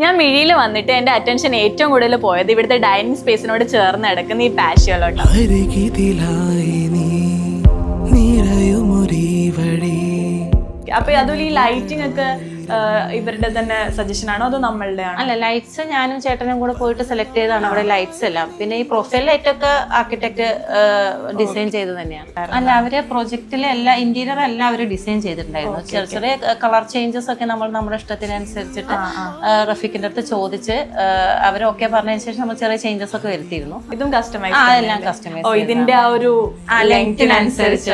ഞാൻ മിഴിയിൽ വന്നിട്ട് എന്റെ അറ്റൻഷൻ ഏറ്റവും കൂടുതൽ പോയത് ഇവിടുത്തെ ഡൈനിങ് സ്പേസിനോട് ചേർന്ന് കിടക്കുന്ന ഈ പാഷ്യോലോട്ടാണ്. അപ്പൊ അതുപോലെ ഈ ലൈറ്റിംഗ് ഒക്കെ ഇവരുടെ തന്നെ സജഷൻ ആണോ അതോ നമ്മളുടെ ആണോ? അല്ല, ലൈറ്റ്സ് ഞാനും ചേട്ടനും കൂടെ പോയിട്ട് സെലക്ട് ചെയ്താണ് അവിടെ ലൈറ്റ്സ് എല്ലാം. പിന്നെ ഈ പ്രൊഫൈൽ ലൈറ്റ് ഒക്കെ ആർക്കിടെക്ട് ഡിസൈൻ ചെയ്ത് തന്നെയാണ്. അല്ല, അവര് പ്രൊജക്റ്റിലെ എല്ലാ ഇന്റീരിയർ എല്ലാം അവര് ഡിസൈൻ ചെയ്തിട്ടുണ്ടായിരുന്നു. ചെറിയ ചെറിയ കളർ ചേഞ്ചസ് ഒക്കെ നമ്മൾ നമ്മുടെ ഇഷ്ടത്തിനനുസരിച്ചിട്ട് റഫീഖിന്റെ അടുത്ത് ചോദിച്ച് അവരൊക്കെ പറഞ്ഞതിന് ശേഷം നമ്മൾ ചെറിയ ചേഞ്ചസ് ഒക്കെ വരുത്തിയിരുന്നു. ഇതും കസ്റ്റമൈസ്? എല്ലാം കസ്റ്റമൈസ്. ഇതിന്റെ ആ ഒരു ലെങ്തിനനുസരിച്ച്